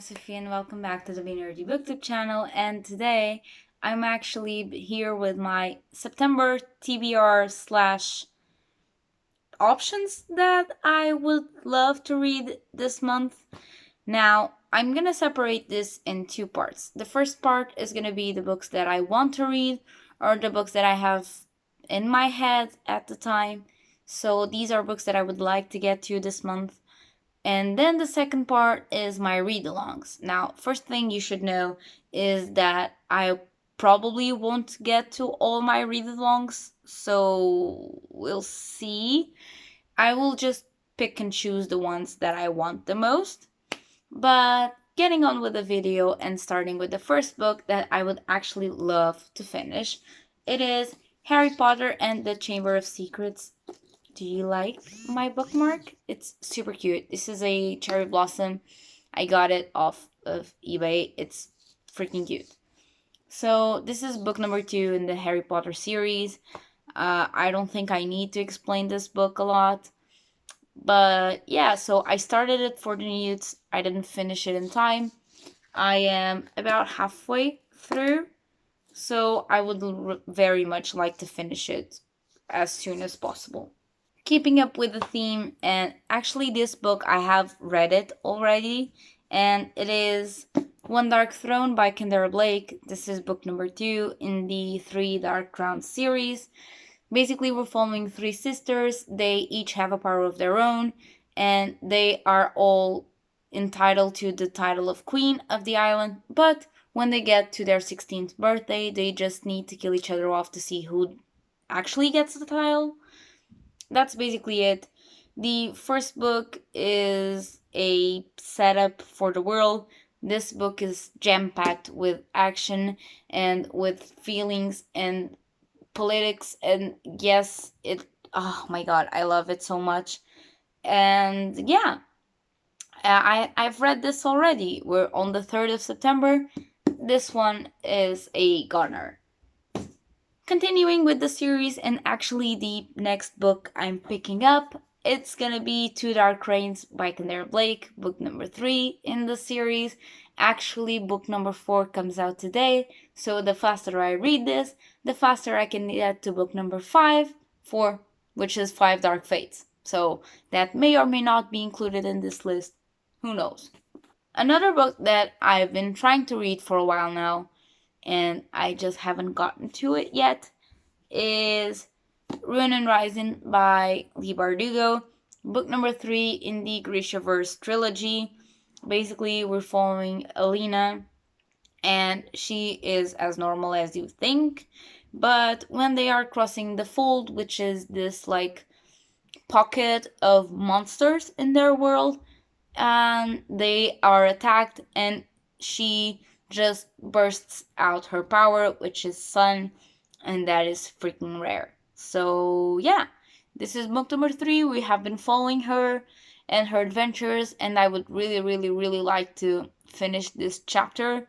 Sophie and welcome back to the BNerdy BookClub channel, and today I'm actually here with my September TBR slash options that I would love to read this month. Now, I'm gonna separate this in two parts. The first part is gonna be the books that I want to read or the books that I have in my head at the time. So these are books that I would like to get to this month. And then the second part is my read-alongs. Now, first thing you should know is that I probably won't get to all my read-alongs, so we'll see. I will just pick and choose the ones that I want the most. But getting on with the video and starting with the first book that I would actually love to finish. It is Harry Potter and the Chamber of Secrets. Do you like my bookmark? It's super cute. This is a cherry blossom. I got it off of eBay. It's freaking cute. So this is book number 2 in the Harry Potter series. I don't think I need to explain this book a lot. But yeah, so I started it for the news. I didn't finish it in time. I am about halfway through. So I would very much like to finish it as soon as possible. Keeping up with the theme, and actually this book I have read it already, and it is One Dark Throne by Kendra Blake. This is book number 2 in the 3 Dark Crowns series. Basically, we're following 3 sisters. They each have a power of their own, and they are all entitled to the title of Queen of the island, but when they get to their 16th birthday, they just need to kill each other off to see who actually gets the title. That's basically it. The first book is a setup for the world. This book is jam-packed with action and with feelings and politics, and yes, oh my god, I love it so much. And yeah, I've read this already. We're on the 3rd of September. This one is a goner. Continuing with the series, and actually the next book I'm picking up, it's gonna be Two Dark Reigns by Kendra Blake, book number 3 in the series. Actually, book number 4 comes out today, so the faster I read this, the faster I can get to book number 5, which is 5 Dark Fates. So that may or may not be included in this list. Who knows? Another book that I've been trying to read for a while now, and I just haven't gotten to it yet, is Ruin and Rising by Leigh Bardugo, book number 3 in the Grishaverse trilogy. Basically, we're following Alina, and she is as normal as you think, but when they are crossing the Fold, which is this like pocket of monsters in their world, and they are attacked, and she just bursts out her power, which is sun, and that is freaking rare. So yeah, this is book number 3. We have been following her and her adventures, and I would really like to finish this chapter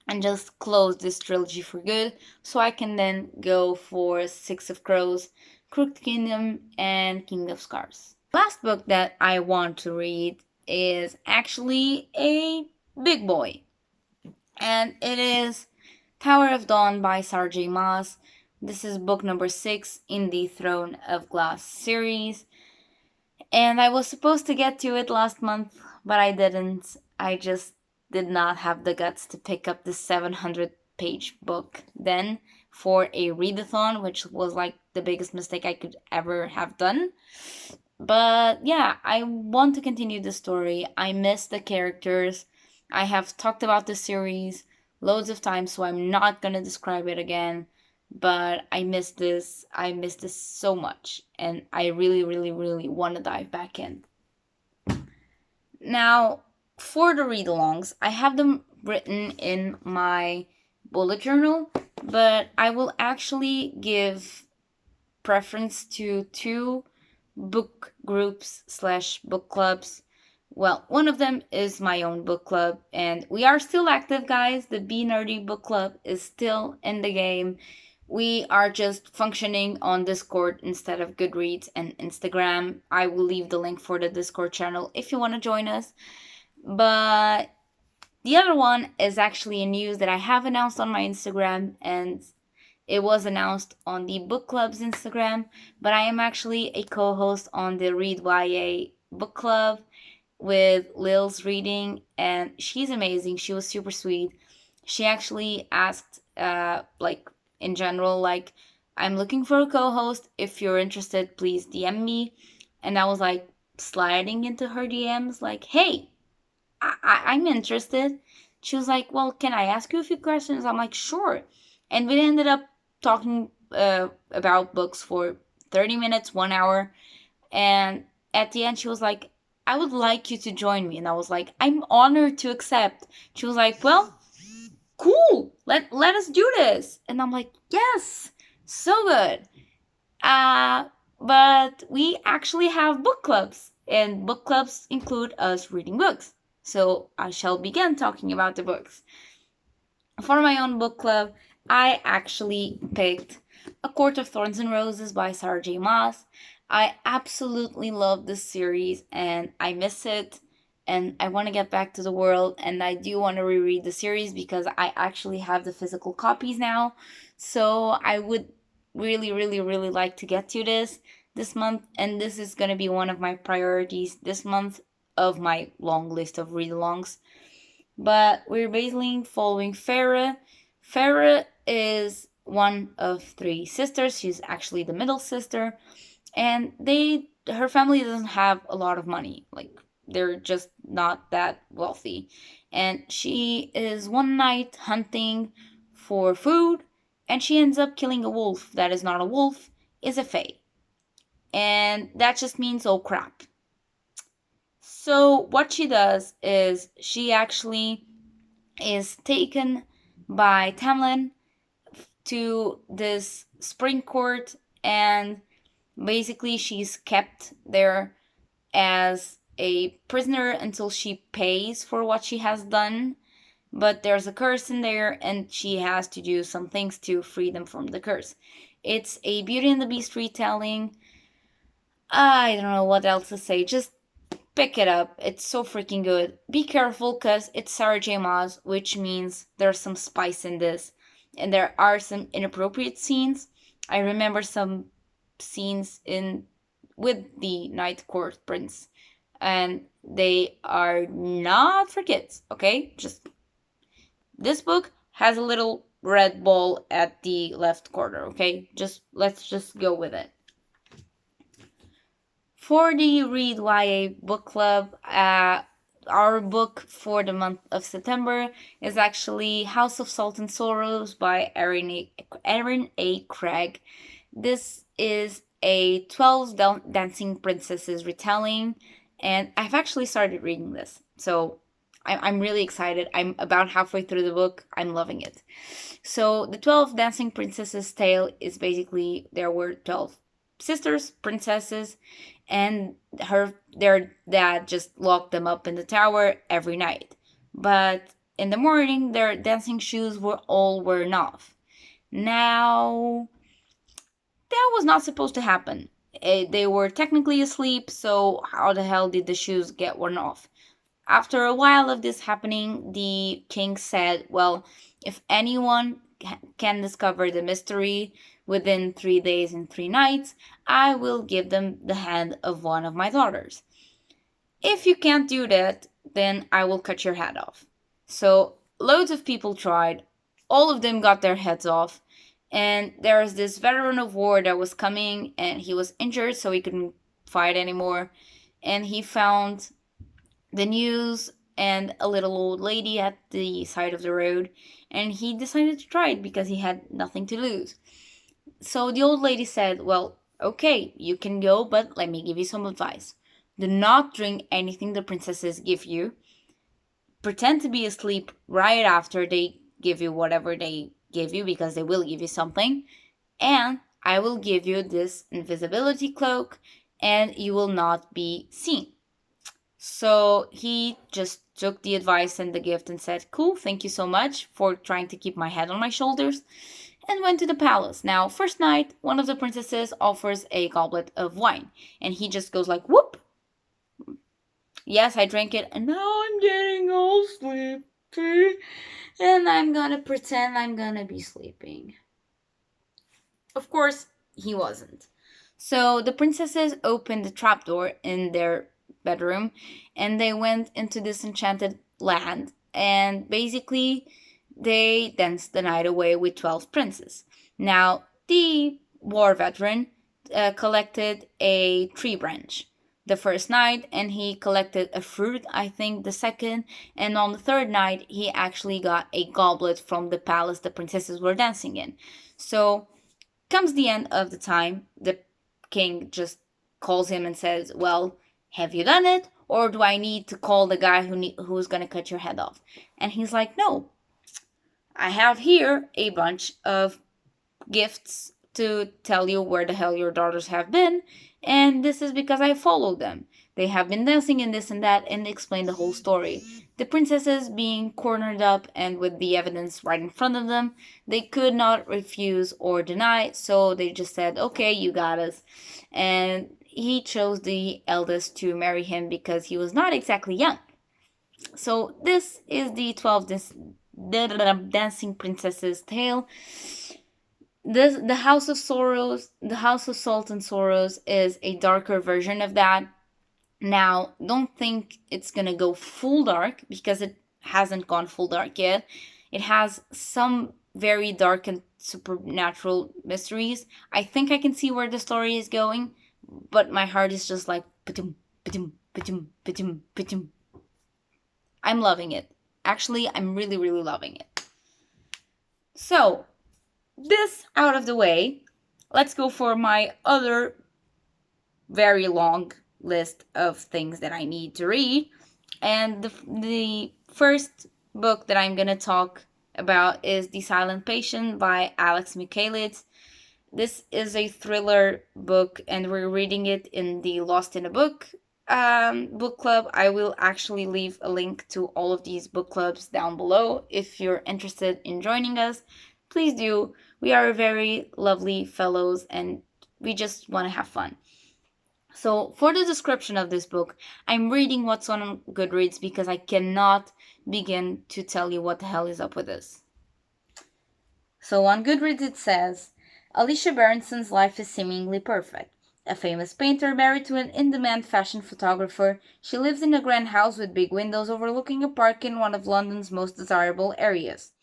and just close this trilogy for good, so I can then go for Six of Crows, Crooked Kingdom, and King of Scars. Last book that I want to read is actually a big boy, and it is Tower of Dawn by Sarah J. Maas. This is book number 6 in the Throne of Glass series, and I was supposed to get to it last month, but I didn't. I just did not have the guts to pick up this 700-page book then for a readathon, which was like the biggest mistake I could ever have done. But yeah, I want to continue the story. I miss the characters. I have talked about the series loads of times, so I'm not gonna describe it again. But I miss this. I miss this so much, and I really want to dive back in. Now, for the read-alongs, I have them written in my bullet journal, but I will actually give preference to 2 book groups / book clubs. Well, one of them is my own book club, and we are still active, guys. The BNerdy BookClub is still in the game. We are just functioning on Discord instead of Goodreads and Instagram. I will leave the link for the Discord channel if you want to join us. But The other one is actually a news that I have announced on my Instagram, and it was announced on the book club's Instagram, but I am actually a co-host on the Read YA book club with Lil's reading, and she's amazing. She was super sweet. She actually asked, like, in general, like, I'm looking for a co-host. If you're interested, please DM me. And I was like sliding into her DMs, like, hey, I'm interested. She was like, well, can I ask you a few questions? I'm like, sure. And we ended up talking about books for 30 minutes, 1 hour. And at the end, she was like, I would like you to join me. And I was like, I'm honored to accept. She was like, well, cool. Let us do this. And I'm like, yes, so good. But we actually have book clubs, and book clubs include us reading books. So I shall begin talking about the books. For my own book club, I actually picked A Court of Thorns and Roses by Sarah J. Maas. I absolutely love this series and I miss it, and I want to get back to the world, and I do want to reread the series because I actually have the physical copies now. So I would really, really, really like to get to this month, and this is going to be one of my priorities this month of my long list of read-alongs. But we're basically following Farah. Farah is one of three sisters. She's actually the middle sister, and her family doesn't have a lot of money. Like, they're just not that wealthy. And she is one night hunting for food, and she ends up killing a wolf that is not a wolf, is a fae. And that just means, oh crap. So what she does is she actually is taken by Tamlin to this spring court, and basically she's kept there as a prisoner until she pays for what she has done. But there's a curse in there, and she has to do some things to free them from the curse. It's a Beauty and the Beast retelling. I don't know what else to say. Just pick it up. It's so freaking good. Be careful because it's Sarah J. Maas, which means there's some spice in this. And there are some inappropriate scenes. I remember some scenes with the Night Court Prince, and they are not for kids, okay? Just, this book has a little red ball at the left corner, okay? Let's just go with it. For the Read YA book club, our book for the month of September is actually House of Salt and Sorrows by Erin A. Craig. This is a 12 Dancing Princesses retelling, and I've actually started reading this, so I'm really excited. I'm about halfway through the book. I'm loving it. So the 12 Dancing Princesses tale is basically there were 12 sisters, princesses, and their dad just locked them up in the tower every night. But in the morning, their dancing shoes were all worn off. Now, that was not supposed to happen. They were technically asleep, so how the hell did the shoes get worn off? After a while of this happening, the king said, well, if anyone can discover the mystery within 3 days and 3 nights, I will give them the hand of one of my daughters. If you can't do that, then I will cut your head off. So loads of people tried. All of them got their heads off. And there's this veteran of war that was coming, and he was injured, so he couldn't fight anymore. And he found the news and a little old lady at the side of the road, and he decided to try it because he had nothing to lose. So the old lady said, well, okay, you can go, but let me give you some advice. Do not drink anything the princesses give you. Pretend to be asleep right after they give you whatever they give you, because they will give you something. And I will give you this invisibility cloak, and you will not be seen. So he just took the advice and the gift and said, cool, thank you so much for trying to keep my head on my shoulders, and went to the palace. Now, first night, one of the princesses offers a goblet of wine, and he just goes like, whoop. Yes, I drank it, and now I'm getting all asleep. And I'm gonna pretend I'm gonna be sleeping. Of course, he wasn't. So the princesses opened the trapdoor in their bedroom and they went into this enchanted land. And basically, they danced the night away with 12 princes. Now, the war veteran collected a tree branch the first night, and he collected a fruit, I think, the second. And on the third night, he actually got a goblet from the palace the princesses were dancing in. So comes the end of the time, the king just calls him and says, "Well, have you done it? Or do I need to call the guy who's going to cut your head off?" And he's like, "No, I have here a bunch of gifts to tell you where the hell your daughters have been, and this is because I followed them. They have been dancing and this and that," and explain the whole story. The princesses being cornered up and with the evidence right in front of them, they could not refuse or deny, so they just said, "Okay, you got us." And he chose the eldest to marry him because he was not exactly young. So this is the 12 dancing princesses tale. The House of Sorrows, the House of Salt and Sorrows is a darker version of that. Now, don't think it's gonna go full dark because it hasn't gone full dark yet. It has some very dark and supernatural mysteries. I think I can see where the story is going, but my heart is just like patum, patum, patum, patum, patum. I'm loving it. Actually, I'm really, really loving it. So, this out of the way, let's go for my other very long list of things that I need to read. And the first book that I'm going to talk about is The Silent Patient by Alex Michaelides. This is a thriller book, and we're reading it in the Lost in a Book book club. I will actually leave a link to all of these book clubs down below. If you're interested in joining us, please do. We are very lovely fellows and we just want to have fun. So, for the description of this book, I'm reading what's on Goodreads because I cannot begin to tell you what the hell is up with this. So, on Goodreads it says, Alicia Berenson's life is seemingly perfect. A famous painter married to an in-demand fashion photographer, she lives in a grand house with big windows overlooking a park in one of London's most desirable areas.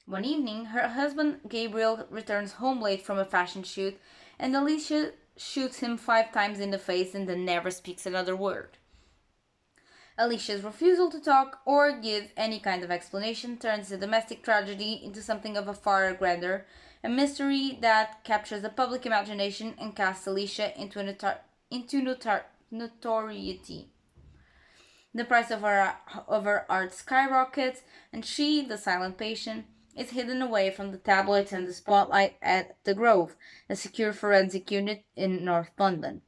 One evening, her husband Gabriel returns home late from a fashion shoot, and Alicia shoots him 5 times in the face and then never speaks another word. Alicia's refusal to talk or give any kind of explanation turns the domestic tragedy into something of a far grander, a mystery that captures the public imagination and casts Alicia into notoriety. The price of her art skyrockets, and she, the silent patient, is hidden away from the tabloids and the spotlight at The Grove, a secure forensic unit in North London.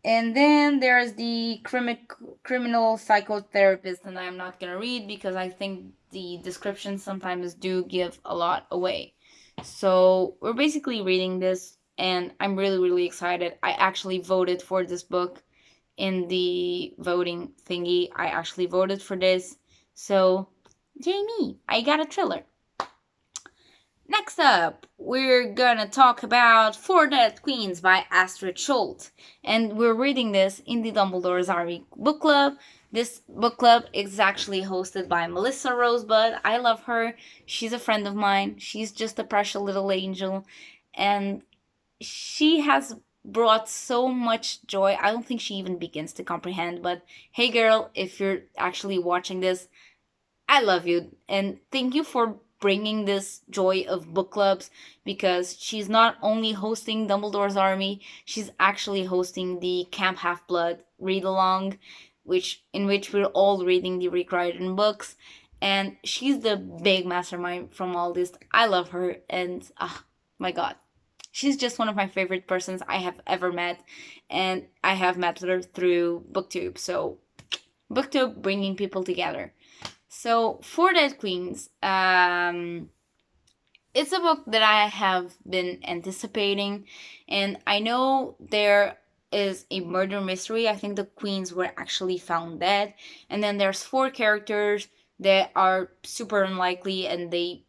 And then there's the criminal psychotherapist, and I'm not gonna read because I think the descriptions sometimes do give a lot away. So we're basically reading this, and I'm really, really excited. I actually voted for this book in the voting thingy. I actually voted for this. So, Jamie, I got a thriller. Next up, we're gonna talk about Four Dead Queens by Astrid Schultz. And we're reading this in the Dumbledore's Army book club. This book club is actually hosted by Melissa Rosebud. I love her. She's a friend of mine. She's just a precious little angel. And she has brought so much joy. I don't think she even begins to comprehend. But hey, girl, if you're actually watching this, I love you. And thank you for bringing this joy of book clubs, because she's not only hosting Dumbledore's Army, she's actually hosting the Camp Half-Blood read-along, in which we're all reading the Rick Riordan books, and she's the big mastermind from all this. I love her, and my god, she's just one of my favorite persons I have ever met, and I have met her through BookTube. So BookTube bringing people together. So, Four Dead Queens, it's a book that I have been anticipating, and I know there is a murder mystery. I think the queens were actually found dead, and then there's 4 characters, They are super unlikely and they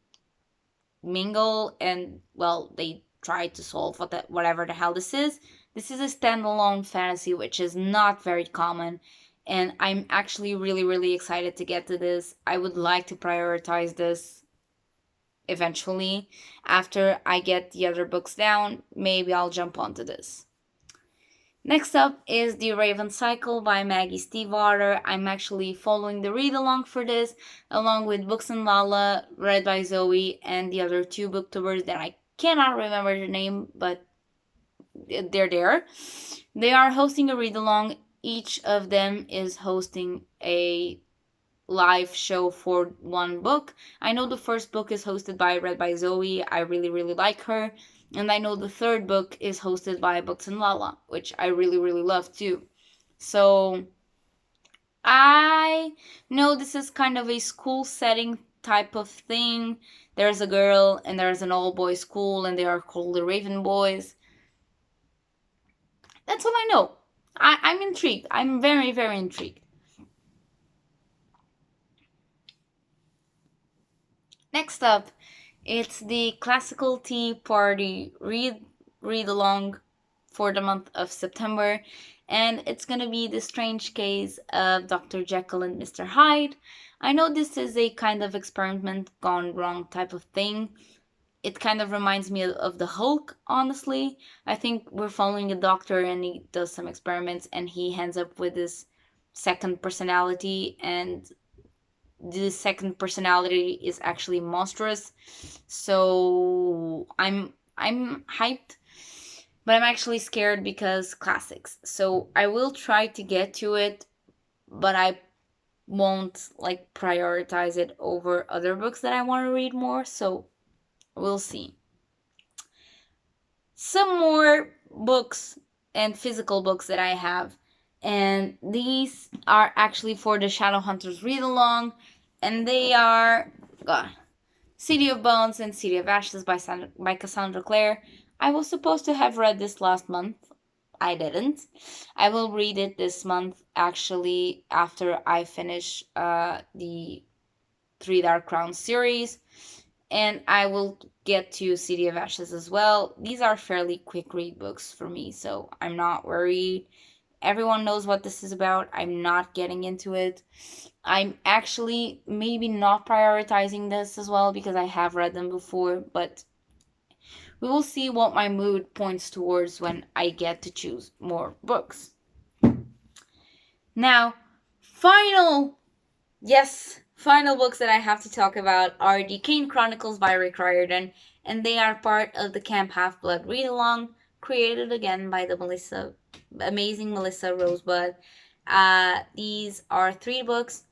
mingle and, well, they try to solve whatever the hell this is. This is a standalone fantasy, which is not very common. And I'm actually really, really excited to get to this. I would like to prioritize this eventually. After I get the other books down, maybe I'll jump onto this. Next up is The Raven Cycle by Maggie Stiefvater. I'm actually following the read along for this, along with Books and Lala, read by Zoe, and the other two booktubers that I cannot remember the name, but they're there. They are hosting a read along. Each of them is hosting a live show for one book. I know the first book is hosted by read by Zoe. I really, really like her. And I know the third book is hosted by Books and Lala, which I really, really love too. So I know this is kind of a school setting type of thing. There's a girl and there's an all boys school and they are called the Raven Boys. That's all I know. I'm intrigued. I'm very, very intrigued. Next up, it's the Classical Tea Party read along for the month of September, and it's gonna be The Strange Case of Dr. Jekyll and Mr. Hyde. I know this is a kind of experiment gone wrong type of thing. It kind of reminds me of the Hulk, honestly. I think we're following a doctor and he does some experiments and he ends up with this second personality, and the second personality is actually monstrous. So I'm hyped, but I'm actually scared because classics. So I will try to get to it, but I won't like prioritize it over other books that I want to read more. So we'll see. Some more books and physical books that I have, and these are actually for the Shadowhunters read along, and they are City of Bones and City of Ashes by Cassandra Clare. I was supposed to have read this last month. I didn't. I will read it this month, actually, after I finish the Three Dark Crowns series. And I will get to City of Ashes as well. These are fairly quick read books for me, so I'm not worried. Everyone knows what this is about. I'm not getting into it. I'm actually maybe not prioritizing this as well because I have read them before, but we will see what my mood points towards when I get to choose more books. Now, final books that I have to talk about are The Kane Chronicles by Rick Riordan, and they are part of the Camp Half-Blood read-along, created again by the amazing Melissa Rosebud. These are 3 books: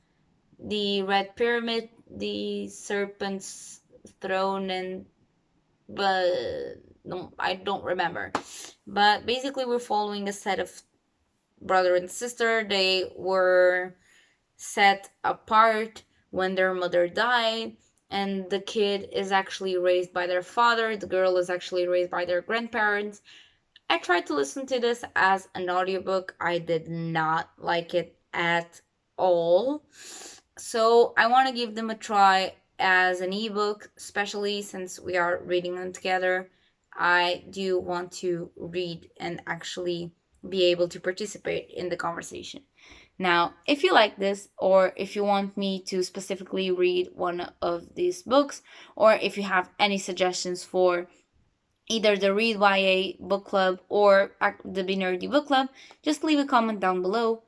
The Red Pyramid, The Serpent's Throne, and no, I don't remember. But basically we're following a set of brother and sister. They were set apart when their mother died, and the kid is actually raised by their father, the girl is actually raised by their grandparents. I tried to listen to this as an audiobook. I did not like it at all. So I want to give them a try as an ebook, especially since we are reading them together. I do want to read and actually be able to participate in the conversation. Now, if you like this, or if you want me to specifically read one of these books, or if you have any suggestions for either the Read YA book club or the BNerdy BookClub, just leave a comment down below.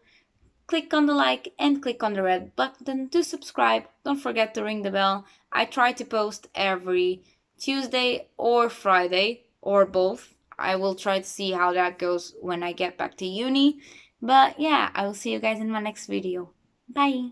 Click on the like and click on the red button to subscribe. Don't forget to ring the bell. I try to post every Tuesday or Friday, or both. I will try to see how that goes when I get back to uni. But yeah, I will see you guys in my next video. Bye!